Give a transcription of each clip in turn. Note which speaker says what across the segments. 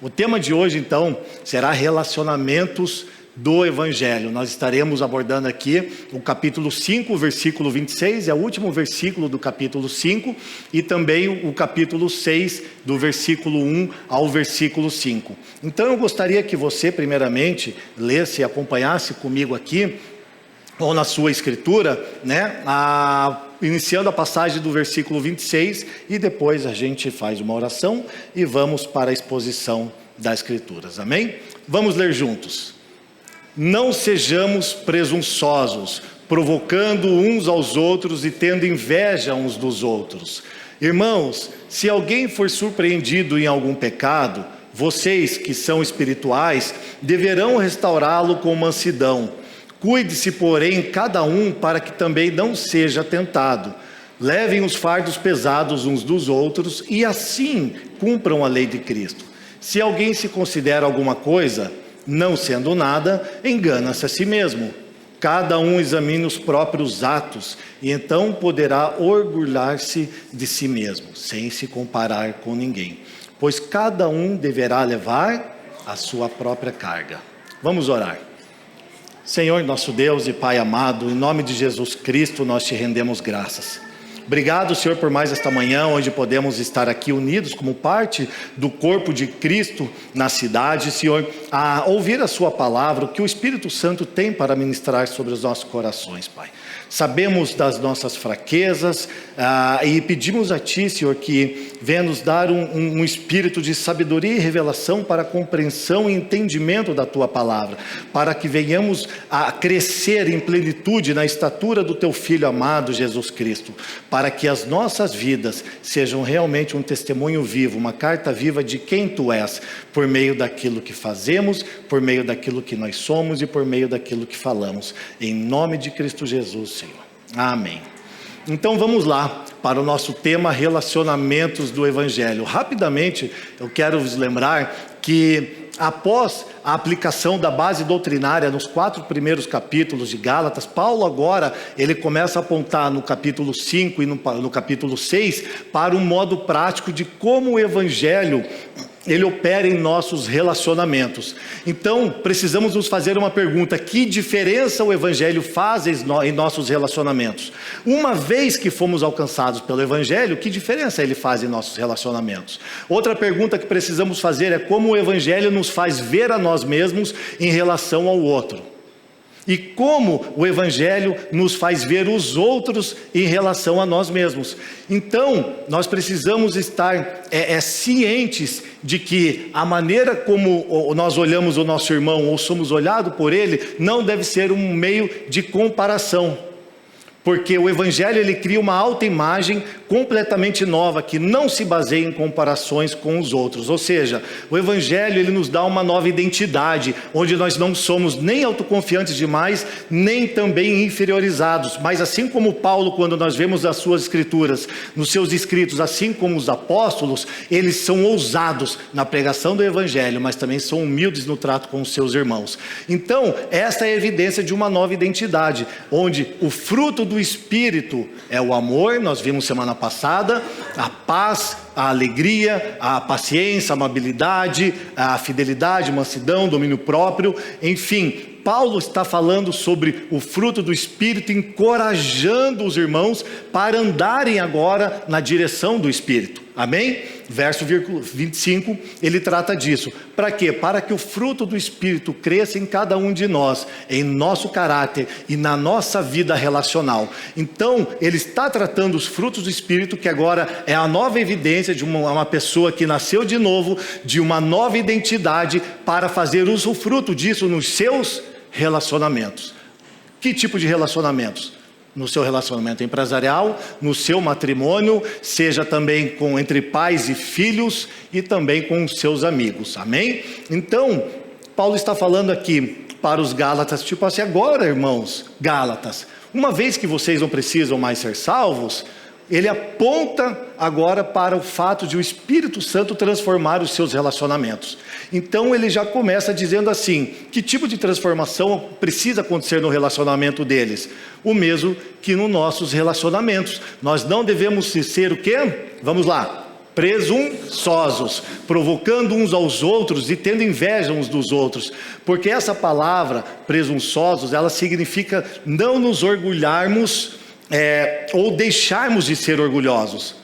Speaker 1: O tema de hoje, então, será relacionamentos do Evangelho. Nós estaremos abordando aqui o capítulo 5, versículo 26, é o último versículo do capítulo 5, e também o capítulo 6, do versículo 1 ao versículo 5. Então eu gostaria que você, primeiramente, lesse e acompanhasse comigo aqui, ou na sua escritura, iniciando a passagem do versículo 26, e depois a gente faz uma oração e vamos para a exposição das escrituras, amém? Vamos ler juntos. Não sejamos presunçosos, provocando uns aos outros e tendo inveja uns dos outros. Irmãos, se alguém for surpreendido em algum pecado, vocês que são espirituais deverão restaurá-lo com mansidão. Cuide-se, porém, cada um para que também não seja tentado. Levem os fardos pesados uns dos outros e assim cumpram a lei de Cristo. Se alguém se considera alguma coisa, não sendo nada, engana-se a si mesmo. Cada um examine os próprios atos e então poderá orgulhar-se de si mesmo, sem se comparar com ninguém. Pois cada um deverá levar a sua própria carga. Vamos orar. Senhor, nosso Deus e Pai amado, em nome de Jesus Cristo, nós te rendemos graças. Obrigado, Senhor, por mais esta manhã, onde podemos estar aqui unidos como parte do corpo de Cristo na cidade, Senhor, a ouvir a sua palavra, o que o Espírito Santo tem para ministrar sobre os nossos corações, Pai. Sabemos das nossas fraquezas e pedimos a Ti, Senhor, que venha nos dar um espírito de sabedoria e revelação para a compreensão e entendimento da Tua palavra, para que venhamos a crescer em plenitude na estatura do Teu Filho amado, Jesus Cristo, para que as nossas vidas sejam realmente um testemunho vivo, uma carta viva de quem Tu és, por meio daquilo que fazemos, por meio daquilo que nós somos e por meio daquilo que falamos. Em nome de Cristo Jesus, Senhor. Amém. Então vamos lá para o nosso tema relacionamentos do Evangelho. Rapidamente eu quero vos lembrar que após a aplicação da base doutrinária nos 4 primeiros capítulos de Gálatas, Paulo agora ele começa a apontar no capítulo 5 e no capítulo 6 para um modo prático de como o Evangelho ele opera em nossos relacionamentos. Então precisamos nos fazer uma pergunta: que diferença o Evangelho faz em nossos relacionamentos? Uma vez que fomos alcançados pelo Evangelho, que diferença ele faz em nossos relacionamentos? Outra pergunta que precisamos fazer é como o Evangelho nos faz ver a nós mesmos em relação ao outro. E como o Evangelho nos faz ver os outros em relação a nós mesmos. Então, nós precisamos estar cientes de que a maneira como nós olhamos o nosso irmão ou somos olhados por ele, não deve ser um meio de comparação. Porque o Evangelho ele cria uma autoimagem completamente nova, que não se baseia em comparações com os outros. Ou seja, o Evangelho ele nos dá uma nova identidade, onde nós não somos nem autoconfiantes demais, nem também inferiorizados. Mas assim como Paulo, quando nós vemos as suas escrituras, nos seus escritos, assim como os apóstolos, eles são ousados na pregação do Evangelho, mas também são humildes no trato com os seus irmãos. Então, essa é a evidência de uma nova identidade, onde o fruto do Espírito é o amor, nós vimos semana passada, a paz, a alegria, a paciência, a amabilidade, a fidelidade, mansidão, domínio próprio, enfim. Paulo está falando sobre o fruto do Espírito, encorajando os irmãos para andarem agora na direção do Espírito. Amém? Verso 25, ele trata disso. Para quê? Para que o fruto do Espírito cresça em cada um de nós, em nosso caráter e na nossa vida relacional. Então, ele está tratando os frutos do Espírito, que agora é a nova evidência de uma pessoa que nasceu de novo, de uma nova identidade, para fazer uso fruto disso nos seus relacionamentos. Que tipo de relacionamentos? No seu relacionamento empresarial, no seu matrimônio, seja também entre pais e filhos e também com os seus amigos, amém? Então, Paulo está falando aqui para os Gálatas, tipo assim: agora, irmãos Gálatas, uma vez que vocês não precisam mais ser salvos, ele aponta agora para o fato de o Espírito Santo transformar os seus relacionamentos. Então ele já começa dizendo assim: que tipo de transformação precisa acontecer no relacionamento deles? O mesmo que nos nossos relacionamentos. Nós não devemos ser o quê? Vamos lá. presunçosos, provocando uns aos outros e tendo inveja uns dos outros. Porque essa palavra, presunçosos, ela significa não nos orgulharmos ou deixarmos de ser orgulhosos.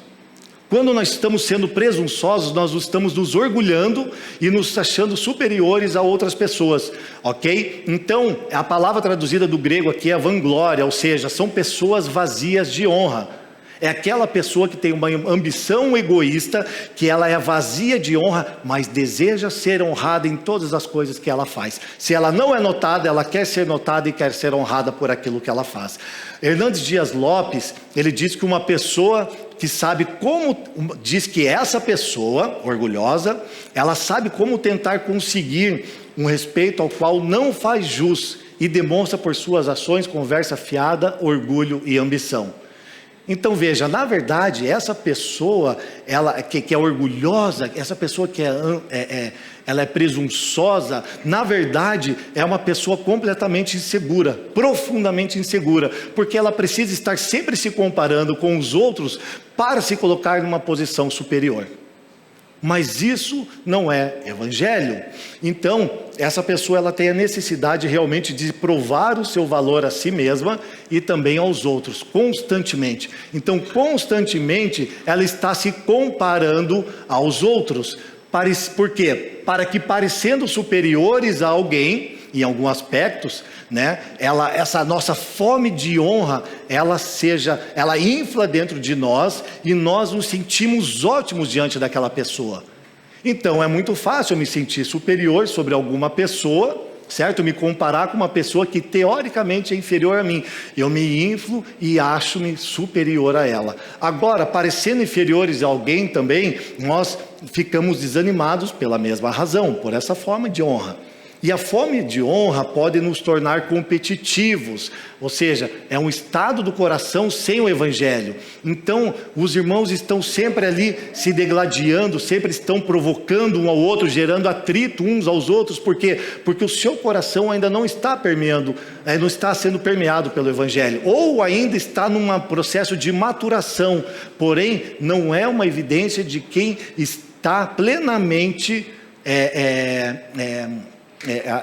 Speaker 1: Quando nós estamos sendo presunçosos, nós estamos nos orgulhando e nos achando superiores a outras pessoas, ok? Então, a palavra traduzida do grego aqui é vanglória, ou seja, são pessoas vazias de honra. É aquela pessoa que tem uma ambição egoísta, que ela é vazia de honra, mas deseja ser honrada em todas as coisas que ela faz. Se ela não é notada, ela quer ser notada e quer ser honrada por aquilo que ela faz. Hernandes Dias Lopes, ele diz que uma pessoa que sabe como, diz que essa pessoa orgulhosa, ela sabe como tentar conseguir um respeito ao qual não faz jus e demonstra por suas ações conversa fiada, orgulho e ambição. Então veja, na verdade, essa pessoa ela, que é orgulhosa, essa pessoa que ela é presunçosa, na verdade é uma pessoa completamente insegura, profundamente insegura, porque ela precisa estar sempre se comparando com os outros para se colocar numa posição superior. Mas isso não é evangelho. Então, essa pessoa ela tem a necessidade realmente de provar o seu valor a si mesma e também aos outros, constantemente. Então, constantemente, ela está se comparando aos outros. Por quê? Para que, parecendo superiores a alguém, em alguns aspectos, né, essa nossa fome de honra, ela infla dentro de nós e nós nos sentimos ótimos diante daquela pessoa. Então é muito fácil eu me sentir superior sobre alguma pessoa, certo? Me comparar com uma pessoa que teoricamente é inferior a mim. Eu me inflo e acho-me superior a ela. Agora, parecendo inferiores a alguém também, nós ficamos desanimados pela mesma razão, por essa forma de honra. E a fome de honra pode nos tornar competitivos, ou seja, é um estado do coração sem o evangelho. Então, os irmãos estão sempre ali se degladiando, sempre estão provocando um ao outro, gerando atrito uns aos outros. Por quê? Porque o seu coração ainda não está não está sendo permeado pelo evangelho, ou ainda está num processo de maturação, porém, não é uma evidência de quem está plenamente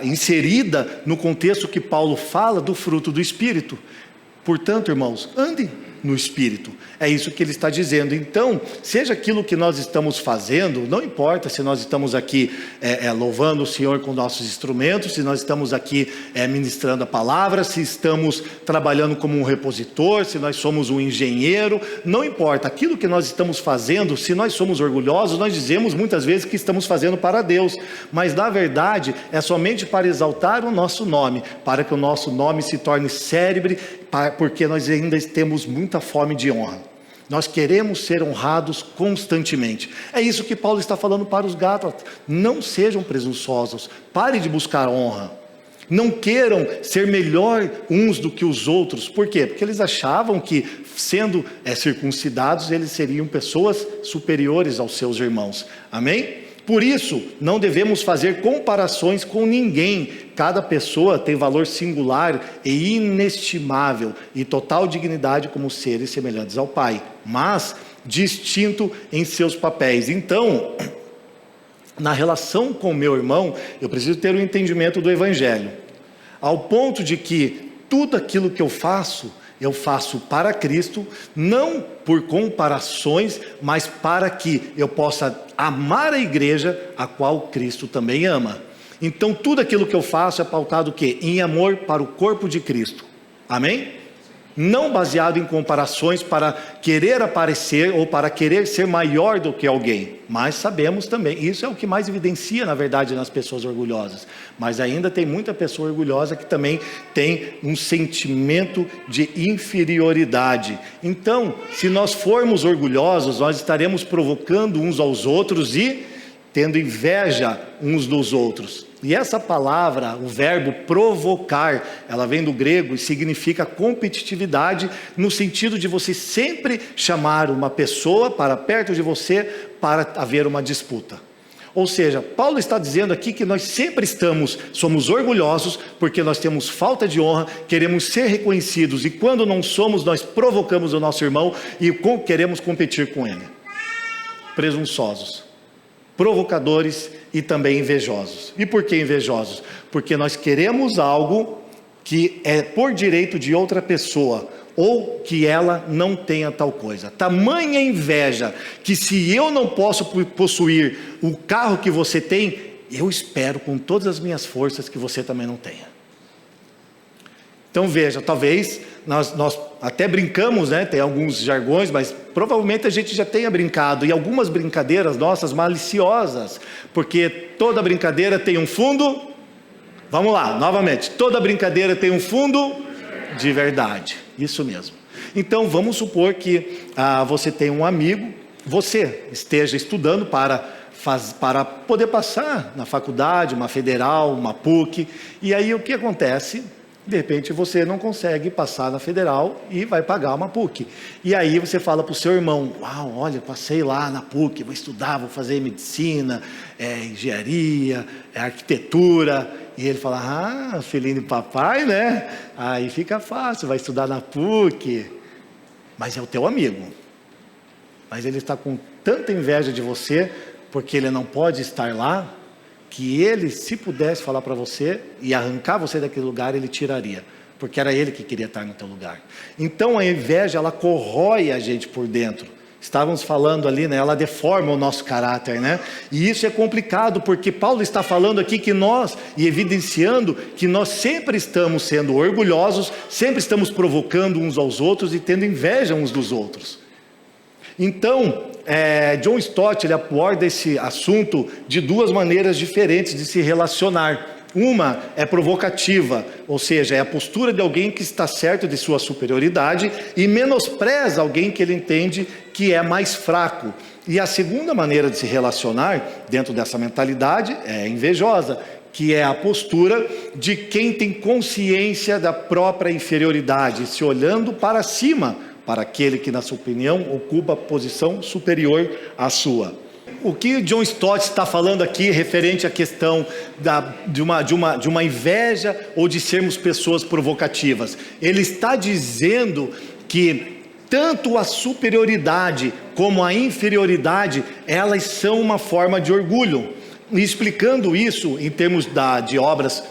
Speaker 1: inserida no contexto que Paulo fala do fruto do Espírito. Portanto, irmãos, andem no Espírito. É isso que ele está dizendo. Então, seja aquilo que nós estamos fazendo, não importa se nós estamos aqui louvando o Senhor com nossos instrumentos, se nós estamos aqui ministrando a palavra, se estamos trabalhando como um repositor, se nós somos um engenheiro, não importa. Aquilo que nós estamos fazendo, se nós somos orgulhosos, nós dizemos muitas vezes que estamos fazendo para Deus, mas na verdade é somente para exaltar o nosso nome, para que o nosso nome se torne célebre, porque nós ainda temos muita fome de honra. Nós queremos ser honrados constantemente. É isso que Paulo está falando para os Gálatas. Não sejam presunçosos, parem de buscar honra. Não queiram ser melhor uns do que os outros. Por quê? Porque eles achavam que, sendo circuncidados, eles seriam pessoas superiores aos seus irmãos. Amém? Por isso, não devemos fazer comparações com ninguém. Cada pessoa tem valor singular e inestimável e total dignidade como seres semelhantes ao Pai, mas distinto em seus papéis. Então, na relação com o meu irmão, eu preciso ter um entendimento do Evangelho, ao ponto de que tudo aquilo que eu faço para Cristo, não por comparações, mas para que eu possa amar a igreja, a qual Cristo também ama. Então tudo aquilo que eu faço é pautado o quê? Em amor para o corpo de Cristo. Amém? Não baseado em comparações para querer aparecer ou para querer ser maior do que alguém, mas sabemos também, isso é o que mais evidencia na verdade nas pessoas orgulhosas, mas ainda tem muita pessoa orgulhosa que também tem um sentimento de inferioridade. Então, se nós formos orgulhosos, nós estaremos provocando uns aos outros e tendo inveja uns dos outros. E essa palavra, o verbo provocar, ela vem do grego e significa competitividade, no sentido de você sempre chamar uma pessoa para perto de você para haver uma disputa. Ou seja, Paulo está dizendo aqui que nós sempre somos orgulhosos porque nós temos falta de honra, queremos ser reconhecidos e quando não somos, nós provocamos o nosso irmão e queremos competir com ele. presunçosos, provocadores e também invejosos. E por que invejosos? Porque nós queremos algo que é por direito de outra pessoa, ou que ela não tenha tal coisa. Tamanha inveja, que se eu não posso possuir o carro que você tem, eu espero com todas as minhas forças que você também não tenha. Então veja, talvez nós até brincamos, né? Tem alguns jargões, mas provavelmente a gente já tenha brincado, e algumas brincadeiras nossas maliciosas, porque toda brincadeira tem um fundo, vamos lá, novamente, toda brincadeira tem um fundo de verdade, isso mesmo. Então vamos supor que você tem um amigo, você esteja estudando para poder passar na faculdade, uma federal, uma PUC, e aí o que acontece? De repente você não consegue passar na federal e vai pagar uma PUC. E aí você fala para o seu irmão: uau, olha, passei lá na PUC, vou estudar, vou fazer medicina, engenharia, arquitetura. E ele fala: filhinho de papai, né? Aí fica fácil, vai estudar na PUC. Mas é o teu amigo. Mas ele está com tanta inveja de você, porque ele não pode estar lá, que ele, se pudesse falar para você e arrancar você daquele lugar, ele tiraria, porque era ele que queria estar no teu lugar. Então a inveja, ela corrói a gente por dentro. Estávamos falando ali, né? Ela deforma o nosso caráter, né? E isso é complicado, porque Paulo está falando aqui que nós, e evidenciando que nós sempre estamos sendo orgulhosos, sempre estamos provocando uns aos outros e tendo inveja uns dos outros. Então, John Stott, ele aborda esse assunto de duas maneiras diferentes de se relacionar. Uma é provocativa, ou seja, é a postura de alguém que está certo de sua superioridade e menospreza alguém que ele entende que é mais fraco. E a segunda maneira de se relacionar dentro dessa mentalidade é invejosa, que é a postura de quem tem consciência da própria inferioridade, se olhando para cima, para aquele que, na sua opinião, ocupa posição superior à sua. O que John Stott está falando aqui referente à questão de uma inveja ou de sermos pessoas provocativas? Ele está dizendo que tanto a superioridade como a inferioridade, elas são uma forma de orgulho. E explicando isso em termos de obras,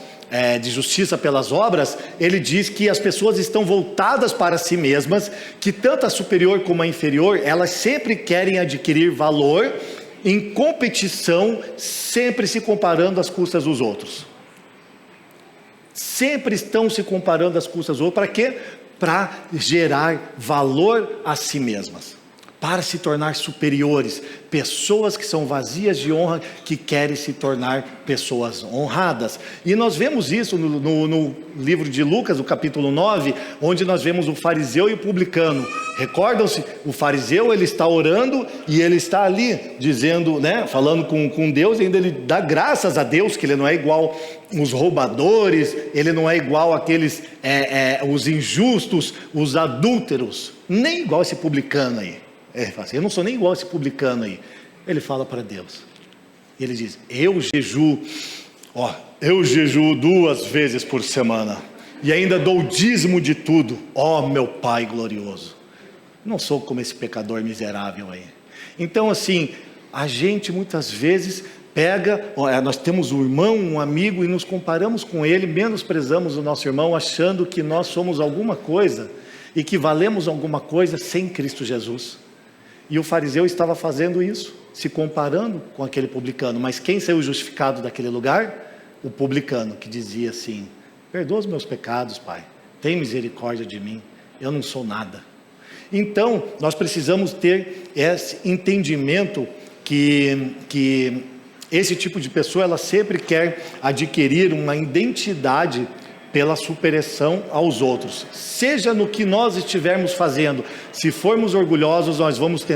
Speaker 1: de justiça pelas obras, ele diz que as pessoas estão voltadas para si mesmas, que tanto a superior como a inferior, elas sempre querem adquirir valor em competição, sempre se comparando às custas dos outros. Sempre estão se comparando às custas dos outros. Para quê? Para gerar valor a si mesmas, para se tornar superiores, pessoas que são vazias de honra, que querem se tornar pessoas honradas. E nós vemos isso no livro de Lucas, no capítulo 9, onde nós vemos o fariseu e o publicano. Recordam-se? O fariseu, ele está orando e ele está ali dizendo, né, falando com Deus, e ainda ele dá graças a Deus que ele não é igual os roubadores, ele não é igual aqueles os injustos, os adúlteros, nem igual esse publicano aí. Ele fala assim: eu não sou nem igual esse publicano aí. Ele fala para Deus, ele diz: eu jejuo 2 vezes por semana, e ainda dou o dízimo de tudo, meu Pai glorioso. Não sou como esse pecador miserável aí. Então assim, a gente muitas vezes nós temos um irmão, um amigo, e nos comparamos com ele, menosprezamos o nosso irmão, achando que nós somos alguma coisa, e que valemos alguma coisa sem Cristo Jesus. E o fariseu estava fazendo isso, se comparando com aquele publicano. Mas quem saiu justificado daquele lugar? O publicano, que dizia assim: perdoa os meus pecados, Pai, tem misericórdia de mim, eu não sou nada. Então nós precisamos ter esse entendimento que esse tipo de pessoa, ela sempre quer adquirir uma identidade pela superação aos outros, seja no que nós estivermos fazendo. Se formos orgulhosos, nós vamos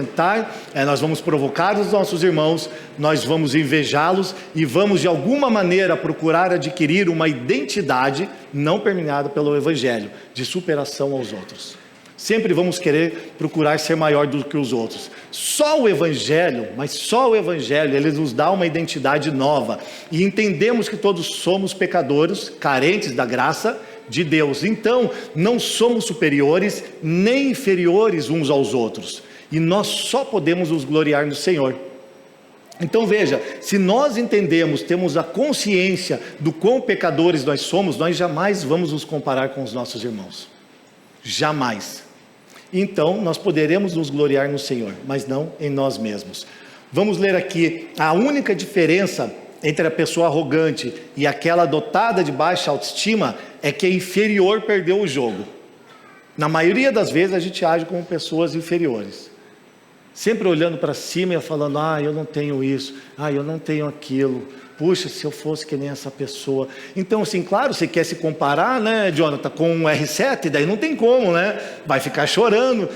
Speaker 1: nós vamos provocar os nossos irmãos, nós vamos invejá-los e vamos de alguma maneira procurar adquirir uma identidade não permeada pelo Evangelho, de superação aos outros. Sempre vamos querer procurar ser maior do que os outros. Só o Evangelho, mas só o Evangelho, ele nos dá uma identidade nova. E entendemos que todos somos pecadores, carentes da graça de Deus. Então, não somos superiores nem inferiores uns aos outros. E nós só podemos nos gloriar no Senhor. Então veja, se nós entendemos, temos a consciência do quão pecadores nós somos, nós jamais vamos nos comparar com os nossos irmãos. Jamais. Então nós poderemos nos gloriar no Senhor, mas não em nós mesmos. Vamos ler aqui, a única diferença entre a pessoa arrogante e aquela dotada de baixa autoestima é que a inferior perdeu o jogo. Na maioria das vezes a gente age como pessoas inferiores. Sempre olhando para cima e falando, eu não tenho isso, eu não tenho aquilo, puxa, se eu fosse que nem essa pessoa. Então assim, claro, você quer se comparar, né, Jonathan, com um R7, daí não tem como, né, vai ficar chorando,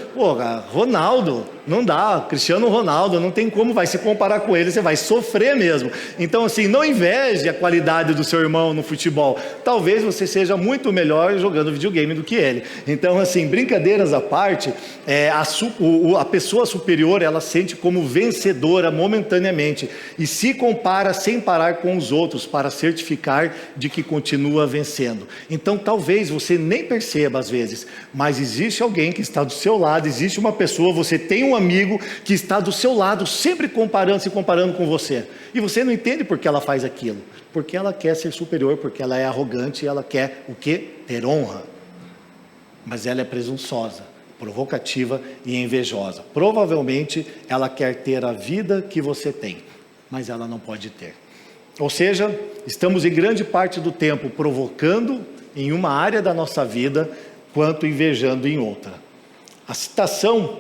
Speaker 1: Ronaldo, não dá, Cristiano Ronaldo, não tem como, vai se comparar com ele, você vai sofrer mesmo. Então assim, não inveje a qualidade do seu irmão no futebol, talvez você seja muito melhor jogando videogame do que ele. Então assim, brincadeiras à parte, a pessoa superior, ela sente como vencedora momentaneamente, e se compara sem parar com os outros, para certificar de que continua vencendo. Então talvez você nem perceba às vezes, mas existe alguém que está do seu lado, existe uma pessoa, você tem um amigo que está do seu lado, sempre se comparando com você, e você não entende por que ela faz aquilo, porque ela quer ser superior, porque ela é arrogante, e ela quer o quê? Ter honra, mas ela é presunçosa, provocativa e invejosa. Provavelmente ela quer ter a vida que você tem, mas ela não pode ter. Ou seja, estamos em grande parte do tempo provocando em uma área da nossa vida, quanto invejando em outra. A citação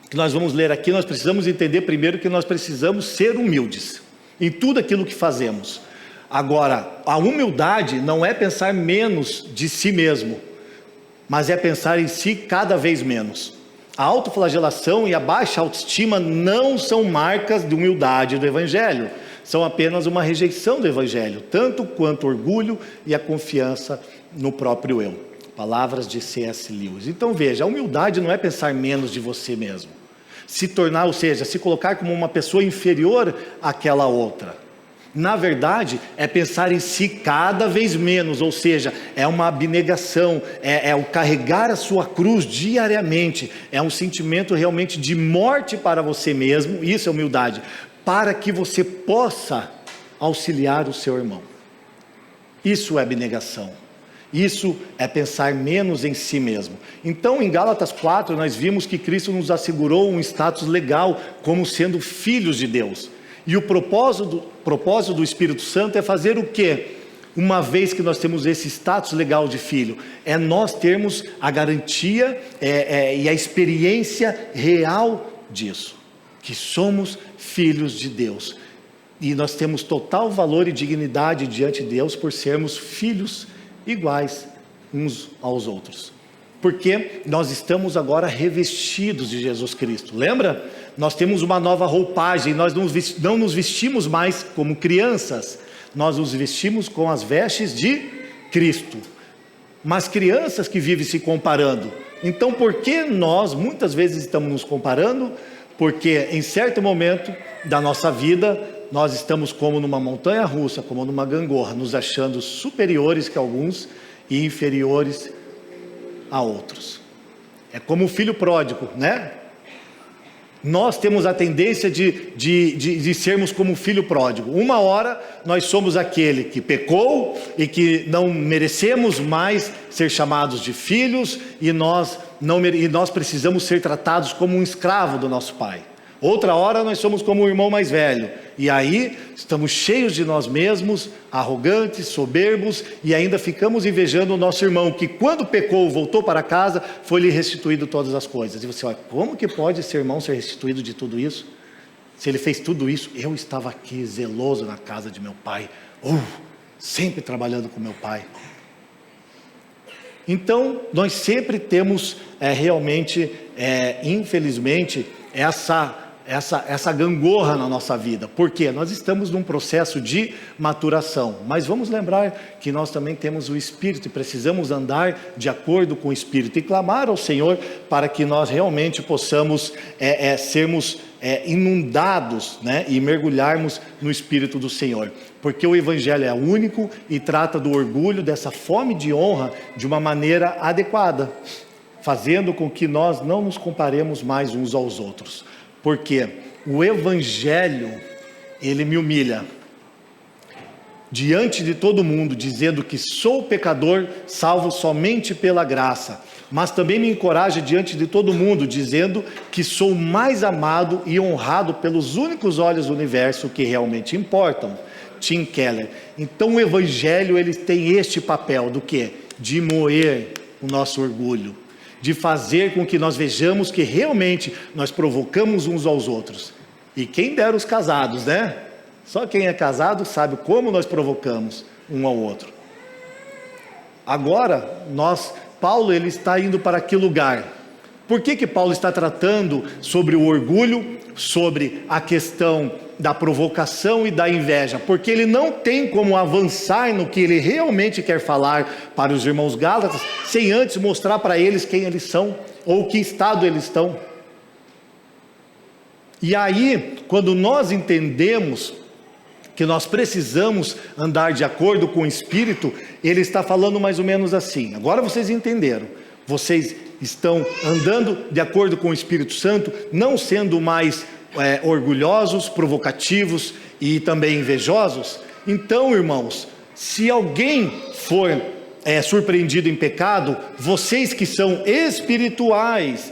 Speaker 1: que nós vamos ler aqui, nós precisamos entender primeiro que nós precisamos ser humildes em tudo aquilo que fazemos. Agora, a humildade não é pensar menos de si mesmo, mas é pensar em si cada vez menos. A autoflagelação e a baixa autoestima não são marcas de humildade do Evangelho, são apenas uma rejeição do Evangelho, tanto quanto o orgulho e a confiança no próprio eu. Palavras de C.S. Lewis. Então veja, a humildade não é pensar menos de você mesmo, se tornar, ou seja, se colocar como uma pessoa inferior àquela outra. Na verdade, é pensar em si cada vez menos, ou seja, é uma abnegação, é o carregar a sua cruz diariamente, é um sentimento realmente de morte para você mesmo, isso é humildade, para que você possa auxiliar o seu irmão. Isso é abnegação, isso é pensar menos em si mesmo. Então em Gálatas 4 nós vimos que Cristo nos assegurou um status legal como sendo filhos de Deus. E o propósito do Espírito Santo é fazer o quê? Uma vez que nós temos esse status legal de filho, é nós termos a garantia e a experiência real disso, que somos filhos de Deus. E nós temos total valor e dignidade diante de Deus por sermos filhos iguais uns aos outros. Porque nós estamos agora revestidos de Jesus Cristo. Lembra? Nós temos uma nova roupagem, nós não nos vestimos mais como crianças, nós nos vestimos com as vestes de Cristo. Mas crianças que vivem se comparando. Então por que nós muitas vezes estamos nos comparando? Porque em certo momento da nossa vida, nós estamos como numa montanha russa, como numa gangorra, nos achando superiores que alguns e inferiores a outros. É como o filho pródigo, né? Nós temos a tendência de sermos como o filho pródigo. Uma hora nós somos aquele que pecou e que não merecemos mais ser chamados de filhos, e nós precisamos ser tratados como um escravo do nosso pai. Outra hora nós somos como o irmão mais velho, e aí estamos cheios de nós mesmos, arrogantes, soberbos, e ainda ficamos invejando o nosso irmão, que quando pecou, voltou para casa, foi-lhe restituído todas as coisas. E você olha, como que pode esse irmão ser restituído de tudo isso? Se ele fez tudo isso, eu estava aqui zeloso na casa de meu pai, sempre trabalhando com meu pai. Então nós sempre temos realmente, infelizmente, essa gangorra na nossa vida. Por quê? Nós estamos num processo de maturação, mas vamos lembrar que nós também temos o Espírito e precisamos andar de acordo com o Espírito e clamar ao Senhor para que nós realmente possamos sermos inundados, né, e mergulharmos no Espírito do Senhor, porque o Evangelho é único e trata do orgulho, dessa fome de honra, de uma maneira adequada. fazendo com que nós não nos comparemos mais uns aos outros. Porque o Evangelho, ele me humilha diante de todo mundo, dizendo que sou pecador, salvo somente pela graça. Mas também me encoraja diante de todo mundo, dizendo que sou mais amado e honrado pelos únicos olhos do universo que realmente importam. Tim Keller. Então o Evangelho, ele tem este papel do quê? De moer o nosso orgulho, de fazer com que nós vejamos que realmente nós provocamos uns aos outros. E quem dera os casados, né? Só quem é casado sabe como nós provocamos um ao outro. Agora, Paulo, ele está indo para que lugar? Por que Paulo está tratando sobre o orgulho, sobre a questão da provocação e da inveja? Porque ele não tem como avançar no que ele realmente quer falar para os irmãos gálatas, sem antes mostrar para eles quem eles são, ou que estado eles estão. E aí, quando nós entendemos que nós precisamos andar de acordo com o Espírito, ele está falando mais ou menos assim. Agora vocês entenderam. Vocês estão andando de acordo com o Espírito Santo, não sendo mais orgulhosos, provocativos e também invejosos. Então, irmãos, se alguém for surpreendido em pecado, vocês que são espirituais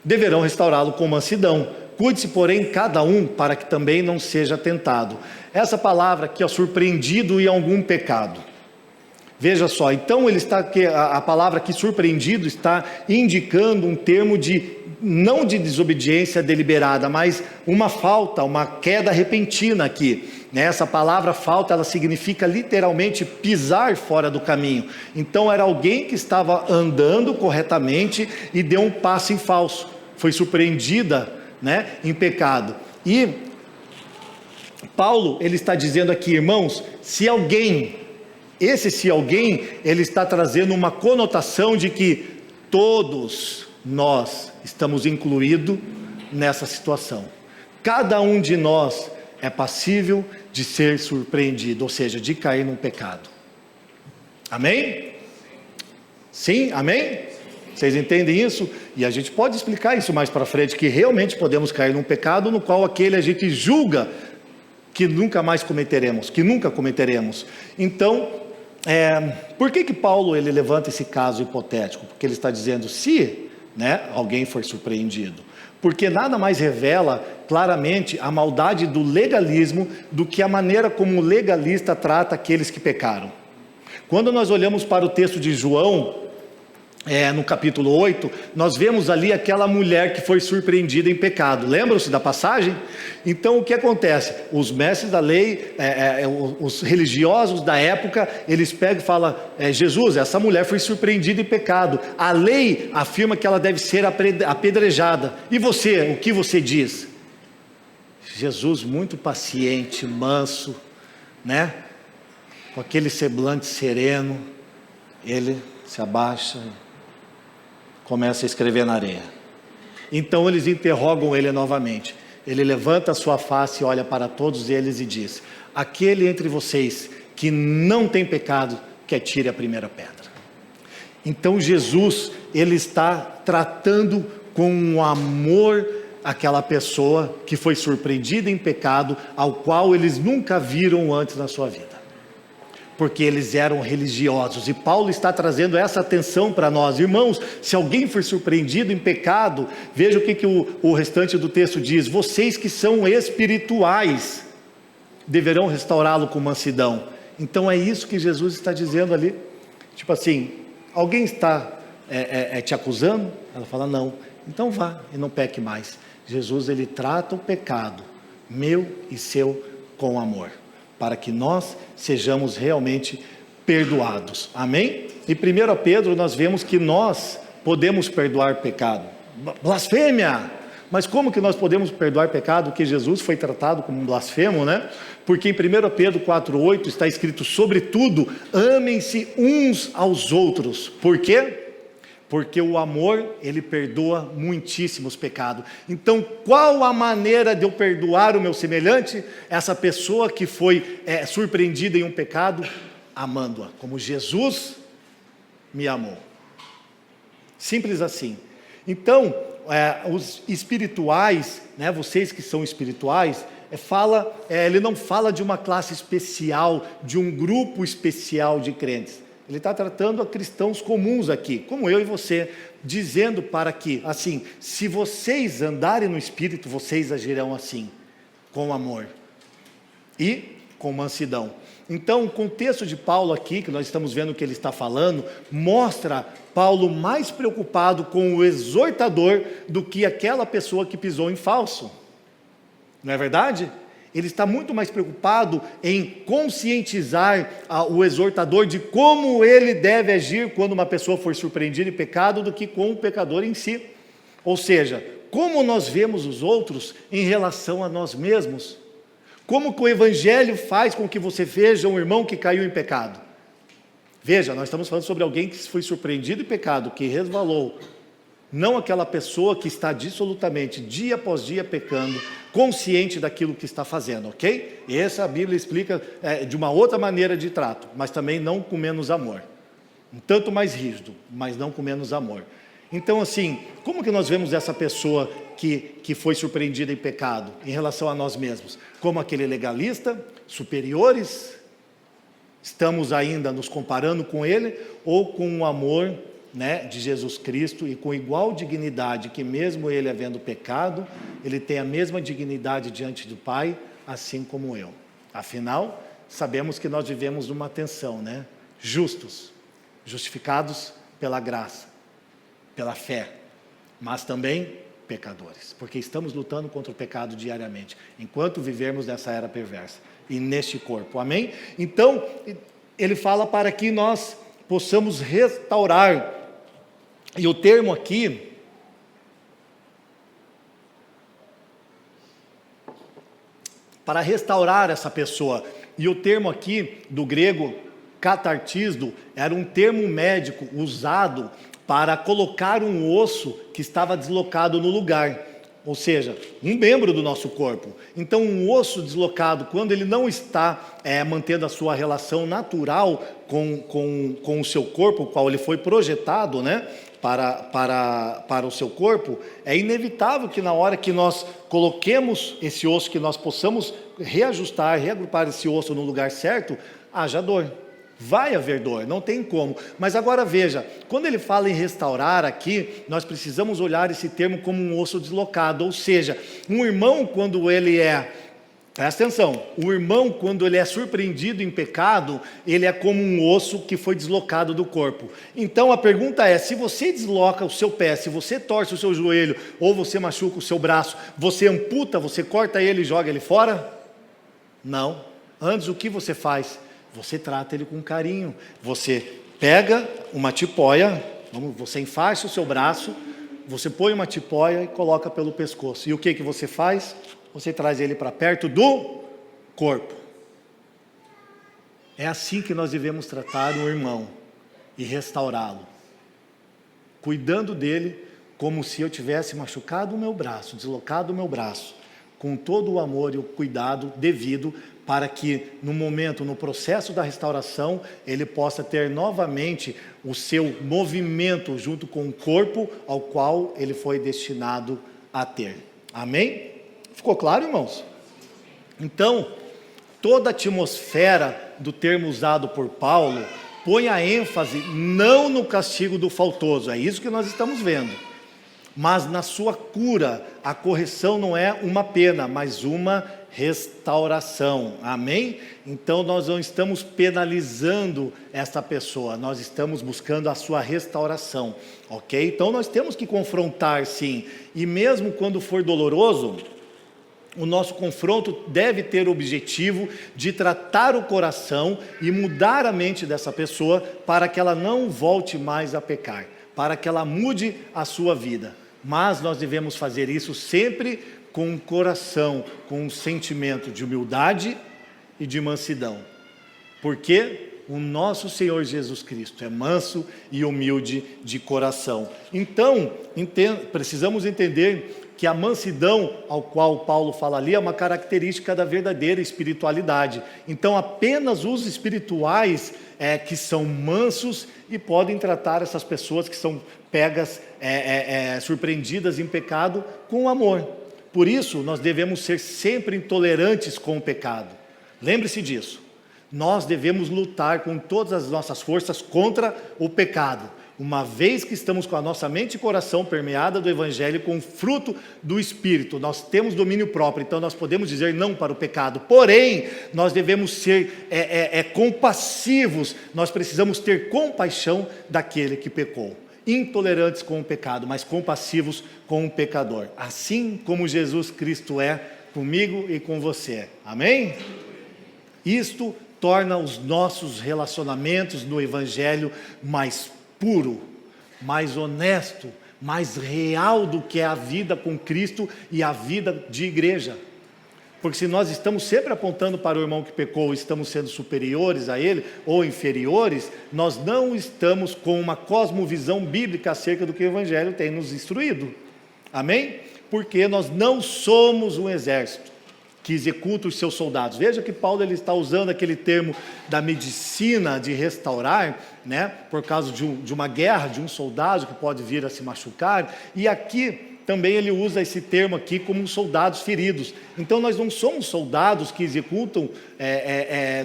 Speaker 1: deverão restaurá-lo com mansidão. Cuide-se, porém, cada um, para que também não seja tentado. Essa palavra aqui, surpreendido em algum pecado. Veja só, então a palavra aqui, surpreendido, está indicando um termo não de desobediência deliberada, mas uma falta, uma queda repentina aqui. Essa palavra falta, ela significa literalmente pisar fora do caminho. Então era alguém que estava andando corretamente e deu um passo em falso. Foi surpreendida, em pecado. E Paulo, ele está dizendo aqui, irmãos, se alguém, ele está trazendo uma conotação de que todos nós estamos incluídos nessa situação. Cada um de nós é passível de ser surpreendido, ou seja, de cair num pecado. Amém? Sim, amém? Vocês entendem isso? E a gente pode explicar isso mais para frente, que realmente podemos cair num pecado no qual a gente julga que nunca mais cometeremos, que nunca cometeremos. Então, por que Paulo ele levanta esse caso hipotético? Porque ele está dizendo, se alguém for surpreendido. Porque nada mais revela claramente a maldade do legalismo do que a maneira como o legalista trata aqueles que pecaram. Quando nós olhamos para o texto de João, no capítulo 8, nós vemos ali aquela mulher que foi surpreendida em pecado. Lembram-se da passagem? Então o que acontece? Os mestres da lei, os religiosos da época, eles pegam e falam, Jesus, essa mulher foi surpreendida em pecado. A lei afirma que ela deve ser apedrejada. E você, o que você diz? Jesus, muito paciente, manso, com aquele semblante sereno, ele se abaixa, começa a escrever na areia. Então eles interrogam ele novamente. Ele levanta a sua face e olha para todos eles e diz, aquele entre vocês que não tem pecado, que atire a primeira pedra. Então Jesus, ele está tratando com amor aquela pessoa que foi surpreendida em pecado, ao qual eles nunca viram antes na sua vida. Porque eles eram religiosos, e Paulo está trazendo essa atenção para nós, irmãos. Se alguém for surpreendido em pecado, veja o que o restante do texto diz, vocês que são espirituais, deverão restaurá-lo com mansidão. Então é isso que Jesus está dizendo ali, tipo assim, alguém está te acusando? Ela fala, não, então vá e não peque mais. Jesus, ele trata o pecado, meu e seu, com amor, para que nós sejamos realmente perdoados. Amém? Em 1 Pedro nós vemos que nós podemos perdoar pecado. Blasfêmia! Mas como que nós podemos perdoar pecado? Que Jesus foi tratado como um blasfemo, Porque em 1 Pedro 4,8 está escrito, sobretudo, amem-se uns aos outros. Por quê? Porque o amor, ele perdoa muitíssimos pecados. Então, qual a maneira de eu perdoar o meu semelhante? Essa pessoa que foi surpreendida em um pecado, amando-a, como Jesus me amou. Simples assim. Então, os espirituais, né, vocês que são espirituais, ele não fala de uma classe especial, de um grupo especial de crentes. Ele está tratando a cristãos comuns aqui, como eu e você, dizendo para que, assim, se vocês andarem no Espírito, vocês agirão assim, com amor e com mansidão. Então, o contexto de Paulo aqui, que nós estamos vendo o que ele está falando, mostra Paulo mais preocupado com o exortador do que aquela pessoa que pisou em falso. Não é verdade? Ele está muito mais preocupado em conscientizar o exortador de como ele deve agir quando uma pessoa for surpreendida em pecado do que com o pecador em si. Ou seja, como nós vemos os outros em relação a nós mesmos. Como que o Evangelho faz com que você veja um irmão que caiu em pecado? Veja, nós estamos falando sobre alguém que foi surpreendido em pecado, que resvalou. Não aquela pessoa que está dissolutamente, dia após dia, pecando, consciente daquilo que está fazendo, ok? E essa a Bíblia explica de uma outra maneira de trato, mas também não com menos amor. Um tanto mais rígido, mas não com menos amor. Então, assim, como que nós vemos essa pessoa que foi surpreendida em pecado em relação a nós mesmos? Como aquele legalista, superiores? Estamos ainda nos comparando com ele ou com o amor, né, de Jesus Cristo e com igual dignidade que mesmo ele havendo pecado, ele tem a mesma dignidade diante do Pai, assim como eu. Afinal, sabemos que nós vivemos numa tensão, né? Justos, justificados pela graça, pela fé, mas também pecadores, porque estamos lutando contra o pecado diariamente, enquanto vivermos nessa era perversa e neste corpo, amém? Então, ele fala para que nós possamos restaurar, e o termo aqui, para restaurar essa pessoa, e o termo aqui, do grego, catartisdo, era um termo médico usado para colocar um osso que estava deslocado no lugar, ou seja, um membro do nosso corpo. Então, um osso deslocado, quando ele não está mantendo a sua relação natural com o seu corpo, o qual ele foi projetado, né, para o seu corpo, é inevitável que na hora que nós coloquemos esse osso, que nós possamos reajustar, reagrupar esse osso no lugar certo, haja dor. Vai haver dor, não tem como. Mas agora veja, quando ele fala em restaurar aqui, nós precisamos olhar esse termo como um osso deslocado, ou seja, um irmão quando ele presta atenção, o irmão quando ele é surpreendido em pecado, ele é como um osso que foi deslocado do corpo. Então a pergunta é, se você desloca o seu pé, se você torce o seu joelho, ou você machuca o seu braço, você amputa, você corta ele e joga ele fora? Não. Antes o que você faz? Você trata ele com carinho, você pega uma tipóia, você enfaixa o seu braço, você põe uma tipóia e coloca pelo pescoço. E o que você faz? Você traz ele para perto do corpo. É assim que nós devemos tratar o irmão e restaurá-lo, cuidando dele como se eu tivesse machucado o meu braço, deslocado o meu braço, com todo o amor e o cuidado devido, para que no momento, no processo da restauração, ele possa ter novamente o seu movimento junto com o corpo ao qual ele foi destinado a ter. Amém? Ficou claro, irmãos? Então, toda a atmosfera do termo usado por Paulo põe a ênfase não no castigo do faltoso, é isso que nós estamos vendo, mas na sua cura. A correção não é uma pena, mas uma restauração, amém? Então nós não estamos penalizando essa pessoa, nós estamos buscando a sua restauração, ok? Então nós temos que confrontar, sim, e mesmo quando for doloroso, o nosso confronto deve ter o objetivo de tratar o coração e mudar a mente dessa pessoa para que ela não volte mais a pecar, para que ela mude a sua vida. Mas nós devemos fazer isso sempre com um coração, com um sentimento de humildade e de mansidão. Porque o nosso Senhor Jesus Cristo é manso e humilde de coração. Então, precisamos entender que a mansidão, ao qual Paulo fala ali, é uma característica da verdadeira espiritualidade. Então, apenas os espirituais que são mansos e podem tratar essas pessoas que são pegas, surpreendidas em pecado, com amor. Por isso, nós devemos ser sempre intolerantes com o pecado. Lembre-se disso. Nós devemos lutar com todas as nossas forças contra o pecado, uma vez que estamos com a nossa mente e coração permeada do Evangelho, com o fruto do Espírito. Nós temos domínio próprio, então nós podemos dizer não para o pecado. Porém, nós devemos ser compassivos, nós precisamos ter compaixão daquele que pecou. Intolerantes com o pecado, mas compassivos com o pecador. Assim como Jesus Cristo é comigo e com você. Amém? Isto torna os nossos relacionamentos no Evangelho mais puro, mais honesto, mais real do que a vida com Cristo e a vida de igreja. Porque se nós estamos sempre apontando para o irmão que pecou, estamos sendo superiores a ele ou inferiores, nós não estamos com uma cosmovisão bíblica acerca do que o Evangelho tem nos instruído. Amém? Porque nós não somos um exército que executa os seus soldados. Veja que Paulo ele está usando aquele termo da medicina de restaurar, né, por causa de uma guerra, de um soldado que pode vir a se machucar, e aqui também ele usa esse termo aqui como soldados feridos. Então nós não somos soldados que executam,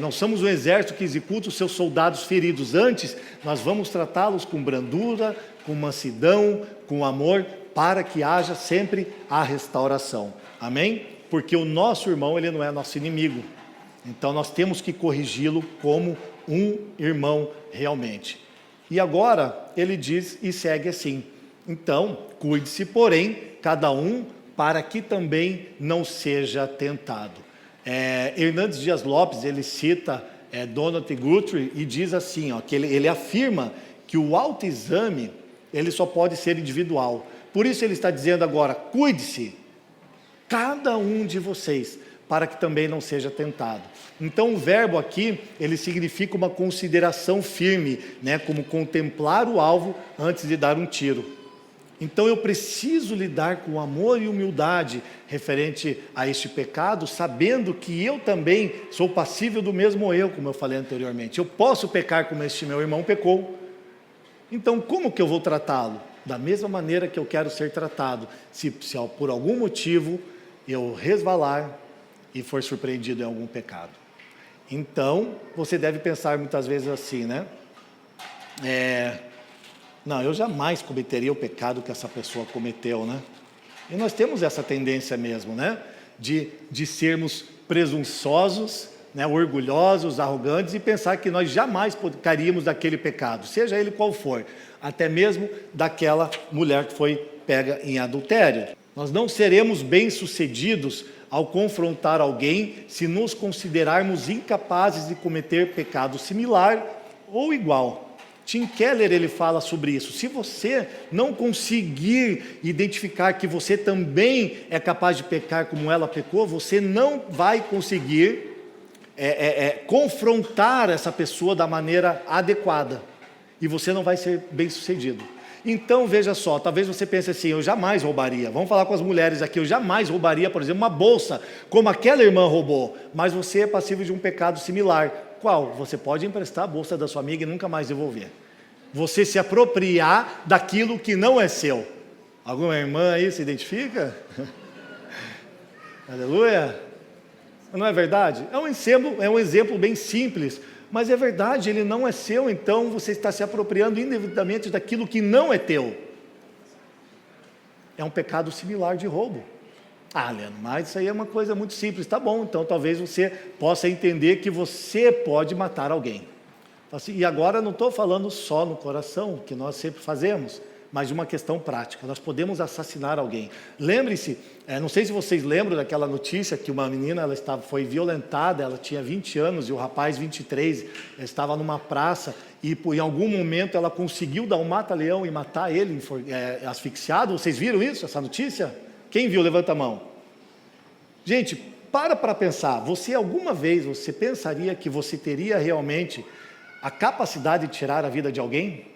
Speaker 1: não somos um exército que executa os seus soldados feridos. Antes, nós vamos tratá-los com brandura, com mansidão, com amor, para que haja sempre a restauração. Amém? Porque o nosso irmão, ele não é nosso inimigo. Então nós temos que corrigi-lo como um irmão realmente. E agora ele diz e segue assim: então, cuide-se, porém, cada um, para que também não seja tentado. Hernandes Dias Lopes, ele cita Donald Guthrie e diz assim, que ele afirma que o autoexame, ele só pode ser individual. Por isso ele está dizendo agora, cuide-se, cada um de vocês, para que também não seja tentado. Então o verbo aqui, ele significa uma consideração firme, né, como contemplar o alvo antes de dar um tiro. Então eu preciso lidar com amor e humildade referente a este pecado, sabendo que eu também sou passível do mesmo erro, como eu falei anteriormente. Eu posso pecar como este meu irmão pecou. Então como que eu vou tratá-lo? Da mesma maneira que eu quero ser tratado. Se por algum motivo eu resvalar e for surpreendido em algum pecado. Então, você deve pensar muitas vezes assim, né? Não, eu jamais cometeria o pecado que essa pessoa cometeu, né? E nós temos essa tendência mesmo, né? De sermos presunçosos, né? Orgulhosos, arrogantes e pensar que nós jamais pecaríamos daquele pecado, seja ele qual for, até mesmo daquela mulher que foi pega em adultério. Nós não seremos bem-sucedidos ao confrontar alguém se nos considerarmos incapazes de cometer pecado similar ou igual. Tim Keller ele fala sobre isso. Se você não conseguir identificar que você também é capaz de pecar como ela pecou, você não vai conseguir confrontar essa pessoa da maneira adequada. E você não vai ser bem-sucedido. Então, veja só, talvez você pense assim, eu jamais roubaria. Vamos falar com as mulheres aqui, eu jamais roubaria, por exemplo, uma bolsa, como aquela irmã roubou. Mas você é passível de um pecado similar. Qual? Você pode emprestar a bolsa da sua amiga e nunca mais devolver. Você se apropriar daquilo que não é seu. Alguma irmã aí se identifica? Aleluia! Não é verdade? É um exemplo bem simples. Mas é verdade, ele não é seu, então você está se apropriando indevidamente daquilo que não é teu. É um pecado similar de roubo. Leandro, mas isso aí é uma coisa muito simples. Tá bom, então talvez você possa entender que você pode matar alguém. E agora não estou falando só no coração, que nós sempre fazemos, mas de uma questão prática. Nós podemos assassinar alguém. Lembre-se, não sei se vocês lembram daquela notícia que uma menina foi violentada, ela tinha 20 anos e o rapaz 23, estava numa praça e em algum momento ela conseguiu dar um mata-leão e matar ele asfixiado. Vocês viram isso, essa notícia? Quem viu, levanta a mão. Gente, para pensar, alguma vez você pensaria que você teria realmente a capacidade de tirar a vida de alguém?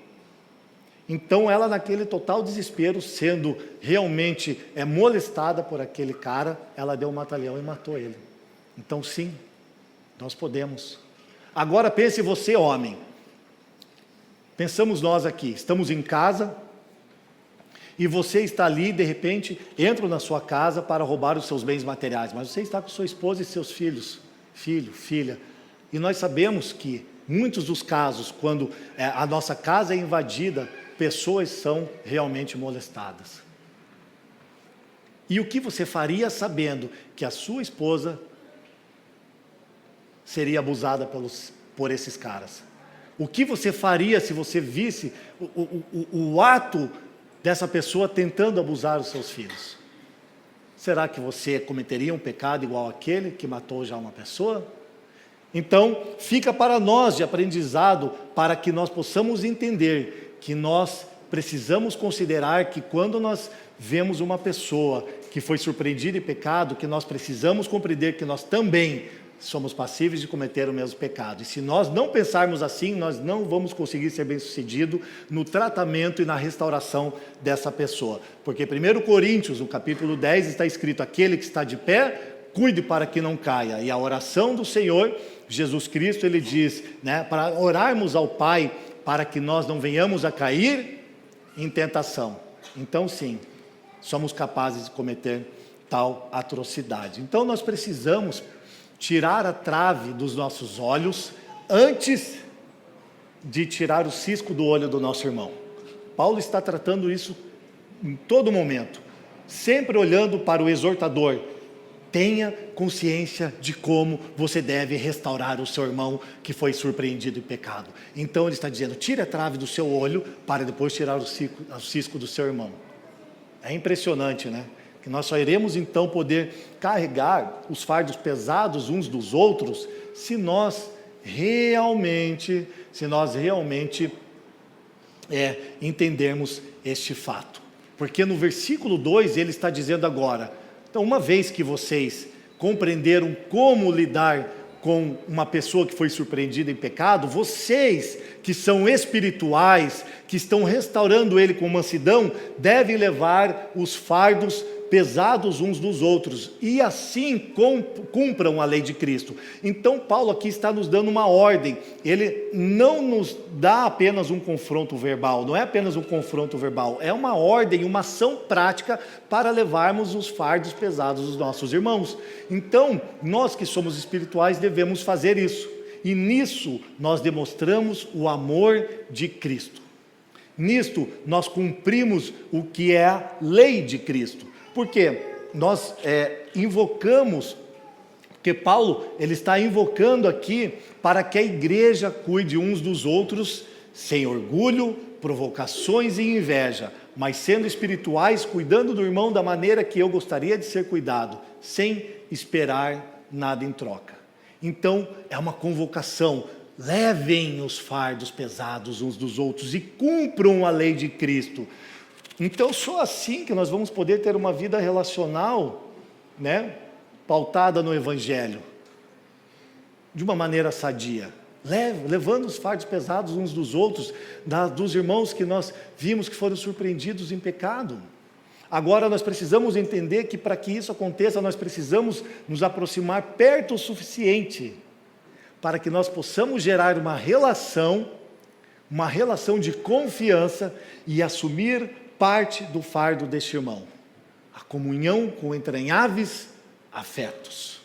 Speaker 1: Então ela, naquele total desespero, sendo realmente molestada por aquele cara, ela deu um mata-leão e matou ele. Então sim, nós podemos. Agora pense você, homem. Pensamos nós aqui, estamos em casa, e você está ali, de repente, entram na sua casa para roubar os seus bens materiais, mas você está com sua esposa e seus filhos, filho, filha, e nós sabemos que, muitos dos casos, quando a nossa casa é invadida, pessoas são realmente molestadas. E o que você faria sabendo que a sua esposa seria abusada por esses caras? O que você faria se você visse o ato dessa pessoa tentando abusar os seus filhos? Será que você cometeria um pecado igual aquele que matou já uma pessoa? Então, fica para nós de aprendizado, para que nós possamos entender que nós precisamos considerar que quando nós vemos uma pessoa que foi surpreendida em pecado, que nós precisamos compreender que nós também somos passíveis de cometer o mesmo pecado. E se nós não pensarmos assim, nós não vamos conseguir ser bem-sucedidos no tratamento e na restauração dessa pessoa. Porque 1 Coríntios, no capítulo 10, está escrito: aquele que está de pé, cuide para que não caia. E a oração do Senhor Jesus Cristo, ele diz, para orarmos ao Pai, para que nós não venhamos a cair em tentação. Então sim, somos capazes de cometer tal atrocidade. Então nós precisamos tirar a trave dos nossos olhos antes de tirar o cisco do olho do nosso irmão. Paulo está tratando isso em todo momento, sempre olhando para o exortador. Tenha consciência de como você deve restaurar o seu irmão que foi surpreendido em pecado. Então ele está dizendo: tire a trave do seu olho para depois tirar o cisco do seu irmão. É impressionante, né? Que nós só iremos então poder carregar os fardos pesados uns dos outros se nós realmente entendermos este fato. Porque no versículo 2 ele está dizendo agora: então, uma vez que vocês compreenderam como lidar com uma pessoa que foi surpreendida em pecado, vocês que são espirituais, que estão restaurando ele com mansidão, devem levar os fardos pesados uns dos outros, e assim cumpram a lei de Cristo. Então Paulo aqui está nos dando uma ordem. Ele não nos dá apenas um confronto verbal, não é apenas um confronto verbal, é uma ordem, uma ação prática para levarmos os fardos pesados dos nossos irmãos. Então, nós que somos espirituais devemos fazer isso, e nisso nós demonstramos o amor de Cristo. Nisto nós cumprimos o que é a lei de Cristo. Porque nós invocamos, porque Paulo ele está invocando aqui para que a igreja cuide uns dos outros sem orgulho, provocações e inveja, mas sendo espirituais, cuidando do irmão da maneira que eu gostaria de ser cuidado, sem esperar nada em troca. Então é uma convocação: levem os fardos pesados uns dos outros e cumpram a lei de Cristo. Então, só assim que nós vamos poder ter uma vida relacional, pautada no Evangelho, de uma maneira sadia, levando os fardos pesados uns dos outros, dos irmãos que nós vimos que foram surpreendidos em pecado. Agora, nós precisamos entender que para que isso aconteça, nós precisamos nos aproximar perto o suficiente, para que nós possamos gerar uma relação de confiança e assumir parte do fardo deste irmão, a comunhão com entranháveis afetos.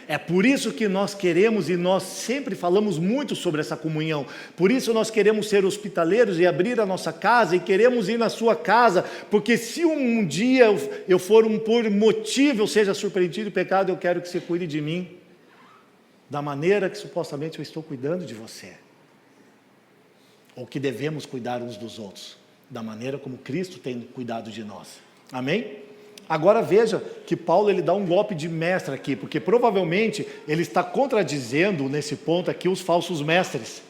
Speaker 1: É por isso que nós queremos, e nós sempre falamos muito sobre essa comunhão, por isso nós queremos ser hospitaleiros e abrir a nossa casa, e queremos ir na sua casa, porque se um dia eu for por motivo, eu seja surpreendido em pecado, eu quero que você cuide de mim, da maneira que supostamente eu estou cuidando de você, ou que devemos cuidar uns dos outros, da maneira como Cristo tem cuidado de nós. Amém? Agora veja que Paulo ele dá um golpe de mestre aqui, porque provavelmente ele está contradizendo nesse ponto aqui os falsos mestres.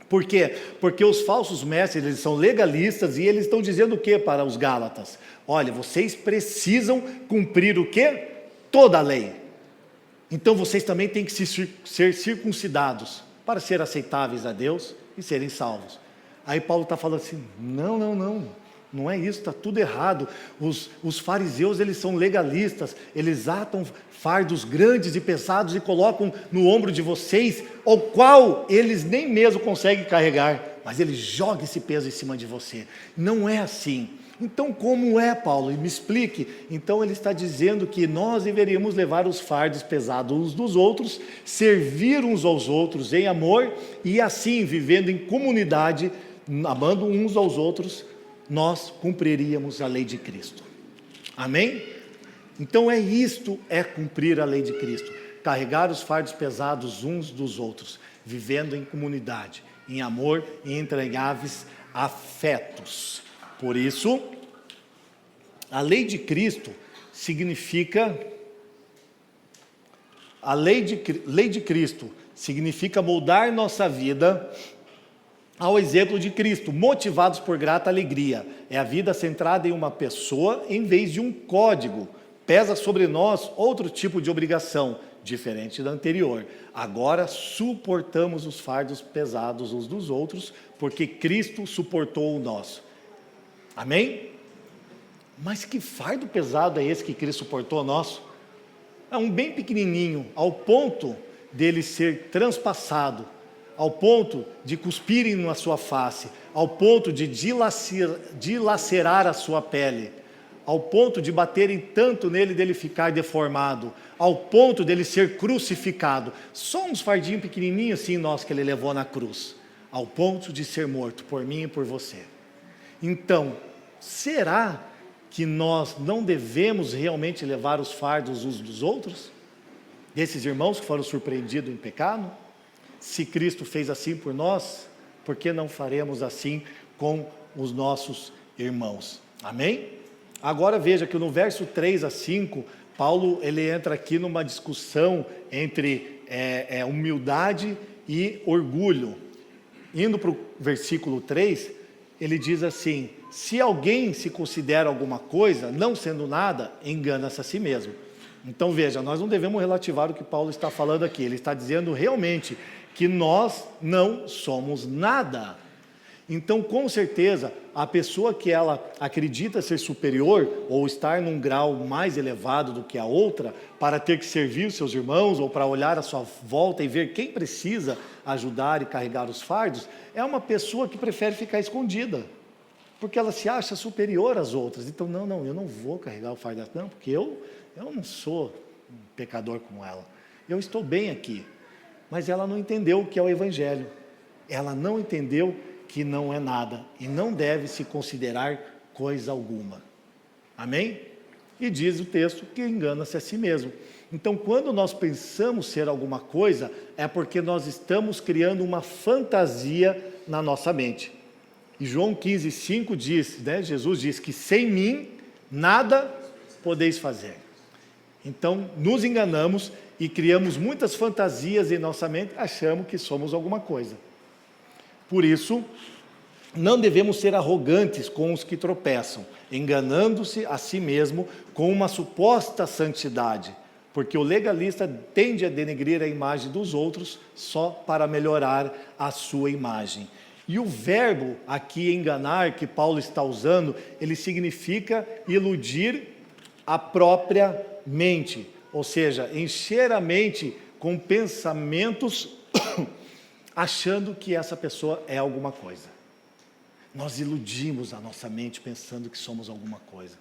Speaker 1: Por quê? Porque os falsos mestres eles são legalistas e eles estão dizendo o que para os Gálatas? Olha, vocês precisam cumprir o quê? Toda a lei. Então vocês também têm que ser circuncidados para ser aceitáveis a Deus e serem salvos. Aí Paulo está falando assim, não é isso, está tudo errado. Os fariseus, eles são legalistas, eles atam fardos grandes e pesados e colocam no ombro de vocês, o qual eles nem mesmo conseguem carregar, mas eles jogam esse peso em cima de você. Não é assim. Então como é, Paulo? Me explique. Então ele está dizendo que nós deveríamos levar os fardos pesados uns dos outros, servir uns aos outros em amor, e assim, vivendo em comunidade, amando uns aos outros, nós cumpriríamos a lei de Cristo. Amém? Então isto é cumprir a lei de Cristo, carregar os fardos pesados uns dos outros, vivendo em comunidade, em amor e entranháveis afetos. Por isso, a lei de Cristo significa, lei de Cristo significa moldar nossa vida ao exemplo de Cristo, motivados por grata alegria. É a vida centrada em uma pessoa em vez de um código. Pesa sobre nós outro tipo de obrigação, diferente da anterior. Agora suportamos os fardos pesados uns dos outros, porque Cristo suportou o nosso. Amém? Mas que fardo pesado é esse que Cristo suportou o nosso? É um bem pequenininho, ao ponto dele ser transpassado, ao ponto de cuspirem na sua face, ao ponto de dilacerar a sua pele, ao ponto de baterem tanto nele dele ficar deformado, ao ponto dele ser crucificado. Só uns fardinhos pequenininhos assim, nós que ele levou na cruz, ao ponto de ser morto por mim e por você. Então, será que nós não devemos realmente levar os fardos uns dos outros? Desses irmãos que foram surpreendidos em pecado? Se Cristo fez assim por nós, por que não faremos assim com os nossos irmãos? Amém? Agora veja que no verso 3 a 5, Paulo ele entra aqui numa discussão entre humildade e orgulho. Indo para o versículo 3, ele diz assim: se alguém se considera alguma coisa, não sendo nada, engana-se a si mesmo. Então veja, nós não devemos relativar o que Paulo está falando aqui. Ele está dizendo realmente que nós não somos nada. Então, com certeza, a pessoa que ela acredita ser superior ou estar num grau mais elevado do que a outra, para ter que servir os seus irmãos ou para olhar à sua volta e ver quem precisa ajudar e carregar os fardos, é uma pessoa que prefere ficar escondida, porque ela se acha superior às outras. Então, eu não vou carregar o fardo, não, porque eu não sou um pecador como ela, eu estou bem aqui. Mas ela não entendeu o que é o Evangelho, ela não entendeu que não é nada, e não deve se considerar coisa alguma. Amém? E diz o texto que engana-se a si mesmo. Então, quando nós pensamos ser alguma coisa, é porque nós estamos criando uma fantasia na nossa mente. E João 15:5 diz, Jesus diz que sem mim nada podeis fazer. Então, nos enganamos e criamos muitas fantasias em nossa mente, achamos que somos alguma coisa. Por isso, não devemos ser arrogantes com os que tropeçam, enganando-se a si mesmo com uma suposta santidade, porque o legalista tende a denegrir a imagem dos outros só para melhorar a sua imagem. E o verbo aqui, enganar, que Paulo está usando, ele significa iludir a própria mente, ou seja, encher a mente com pensamentos achando que essa pessoa é alguma coisa. Nós iludimos a nossa mente pensando que somos alguma coisa.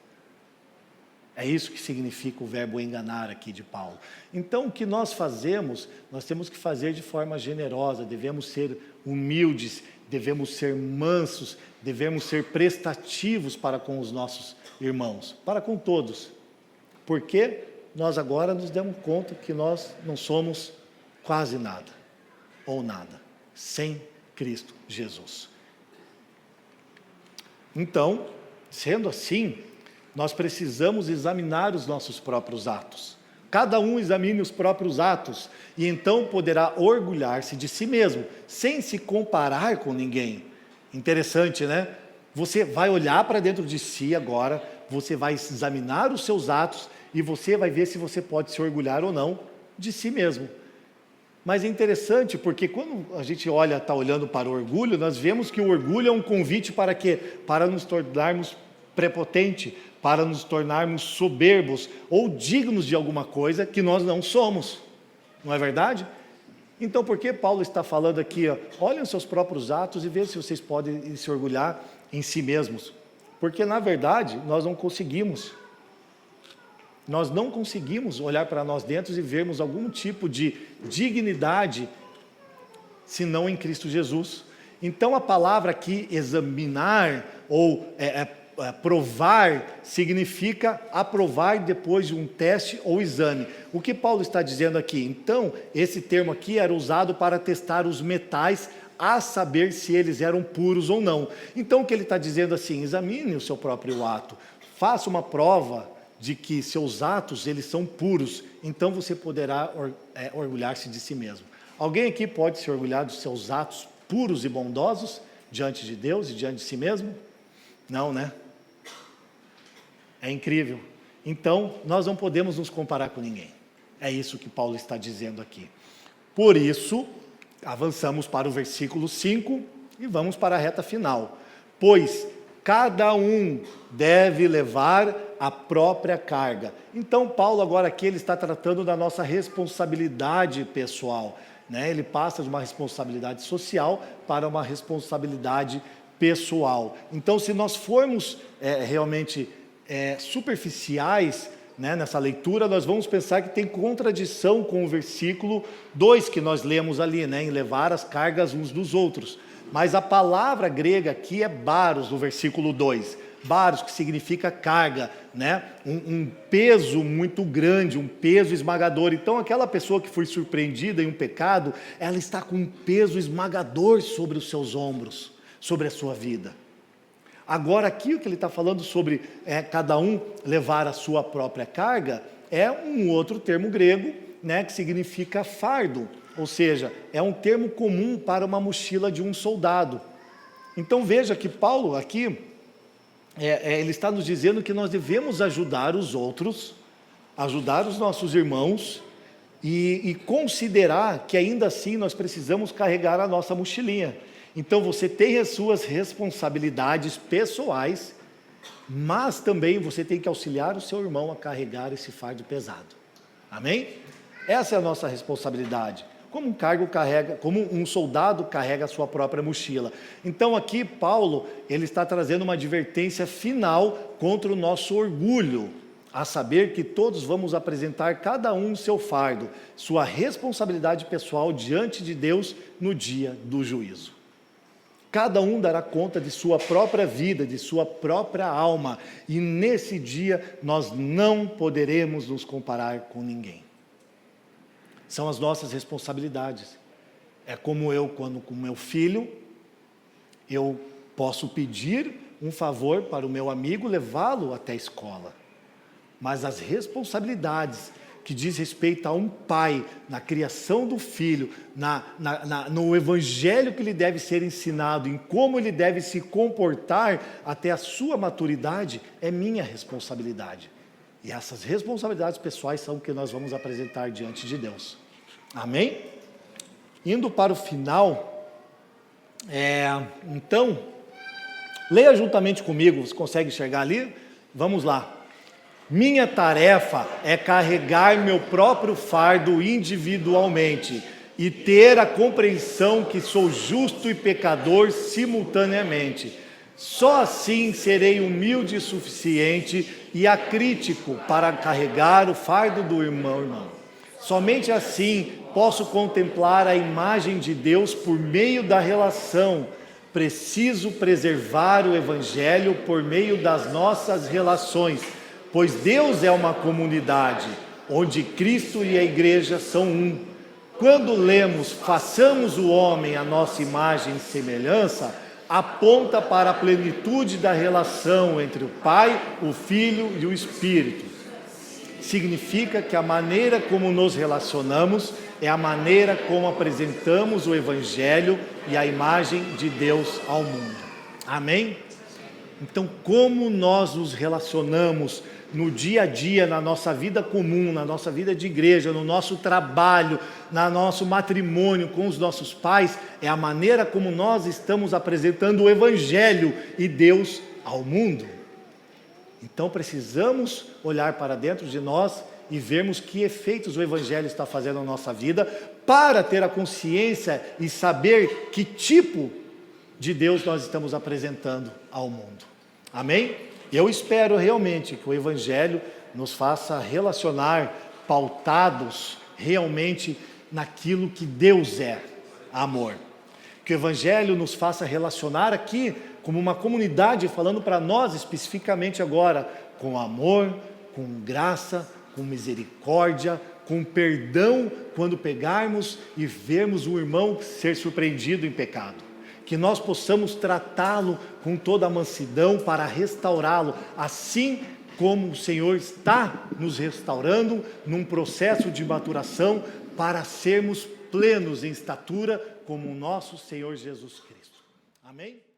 Speaker 1: É isso que significa o verbo enganar aqui de Paulo. Então, o que nós fazemos, nós temos que fazer de forma generosa, devemos ser humildes, devemos ser mansos, devemos ser prestativos para com os nossos irmãos, para com todos. Porque nós agora nos damos conta que nós não somos quase nada, ou nada, sem Cristo Jesus. Então, sendo assim, nós precisamos examinar os nossos próprios atos. Cada um examine os próprios atos, e então poderá orgulhar-se de si mesmo, sem se comparar com ninguém. Interessante, né? Você vai olhar para dentro de si agora, você vai examinar os seus atos, e você vai ver se você pode se orgulhar ou não de si mesmo. Mas é interessante porque quando a gente está olhando para o orgulho, nós vemos que o orgulho é um convite para quê? Para nos tornarmos prepotentes, para nos tornarmos soberbos ou dignos de alguma coisa que nós não somos. Não é verdade? Então, por que Paulo está falando aqui? Olhem os seus próprios atos e vejam se vocês podem se orgulhar em si mesmos. Porque, na verdade, nós não conseguimos. Nós não conseguimos olhar para nós dentro e vermos algum tipo de dignidade, senão em Cristo Jesus. Então, a palavra aqui, examinar ou provar, significa aprovar depois de um teste ou exame. O que Paulo está dizendo aqui? Então, esse termo aqui era usado para testar os metais, a saber se eles eram puros ou não. Então, o que ele está dizendo assim, examine o seu próprio ato, faça uma prova de que seus atos, eles são puros, então você poderá orgulhar-se de si mesmo. Alguém aqui pode se orgulhar dos seus atos puros e bondosos diante de Deus e diante de si mesmo? Não, né? É incrível. Então, nós não podemos nos comparar com ninguém. É isso que Paulo está dizendo aqui. Por isso, avançamos para o versículo 5 e vamos para a reta final. Pois cada um deve levar a própria carga. Então, Paulo agora aqui ele está tratando da nossa responsabilidade pessoal, né? Ele passa de uma responsabilidade social para uma responsabilidade pessoal. Então, se nós formos realmente superficiais, né, nessa leitura, nós vamos pensar que tem contradição com o versículo 2 que nós lemos ali, né, em levar as cargas uns dos outros. Mas a palavra grega aqui é baros, no versículo 2. Baros, que significa carga, né? Um peso muito grande, um peso esmagador. Então, aquela pessoa que foi surpreendida em um pecado, ela está com um peso esmagador sobre os seus ombros, sobre a sua vida. Agora, aqui o que ele está falando sobre cada um levar a sua própria carga, é um outro termo grego, né, que significa fardo. Ou seja, é um termo comum para uma mochila de um soldado. Então veja que Paulo aqui, ele está nos dizendo que nós devemos ajudar os outros, ajudar os nossos irmãos e considerar que ainda assim nós precisamos carregar a nossa mochilinha. Então você tem as suas responsabilidades pessoais, mas também você tem que auxiliar o seu irmão a carregar esse fardo pesado. Amém? Essa é a nossa responsabilidade. Como um soldado carrega a sua própria mochila. Então aqui Paulo, ele está trazendo uma advertência final contra o nosso orgulho, a saber que todos vamos apresentar cada um o seu fardo, sua responsabilidade pessoal diante de Deus no dia do juízo. Cada um dará conta de sua própria vida, de sua própria alma, e nesse dia nós não poderemos nos comparar com ninguém. São as nossas responsabilidades. É como eu, quando com meu filho, eu posso pedir um favor para o meu amigo, levá-lo até a escola. Mas as responsabilidades que diz respeito a um pai, na criação do filho, no evangelho que ele deve ser ensinado, em como ele deve se comportar até a sua maturidade, é minha responsabilidade. E essas responsabilidades pessoais são o que nós vamos apresentar diante de Deus. Amém? Indo para o final, então, leia juntamente comigo, você consegue enxergar ali? Vamos lá. Minha tarefa é carregar meu próprio fardo individualmente e ter a compreensão que sou justo e pecador simultaneamente. Só assim serei humilde o suficiente e acrítico para carregar o fardo do irmão. Somente assim posso contemplar a imagem de Deus por meio da relação. Preciso preservar o evangelho por meio das nossas relações, pois Deus é uma comunidade, onde Cristo e a igreja são um. Quando lemos, façamos o homem a nossa imagem e semelhança, aponta para a plenitude da relação entre o Pai, o Filho e o Espírito. Significa que a maneira como nos relacionamos é a maneira como apresentamos o Evangelho e a imagem de Deus ao mundo. Amém? Então, como nós nos relacionamos no dia a dia, na nossa vida comum, na nossa vida de igreja, no nosso trabalho, no nosso matrimônio com os nossos pais, é a maneira como nós estamos apresentando o Evangelho e Deus ao mundo. Então precisamos olhar para dentro de nós e vermos que efeitos o Evangelho está fazendo na nossa vida, para ter a consciência e saber que tipo de Deus nós estamos apresentando ao mundo. Amém? Eu espero realmente que o Evangelho nos faça relacionar pautados realmente naquilo que Deus é, amor. Que o Evangelho nos faça relacionar aqui como uma comunidade, falando para nós especificamente agora, com amor, com graça, com misericórdia, com perdão, quando pegarmos e vermos o irmão ser surpreendido em pecado. Que nós possamos tratá-lo com toda a mansidão para restaurá-lo, assim como o Senhor está nos restaurando num processo de maturação para sermos plenos em estatura como o nosso Senhor Jesus Cristo. Amém?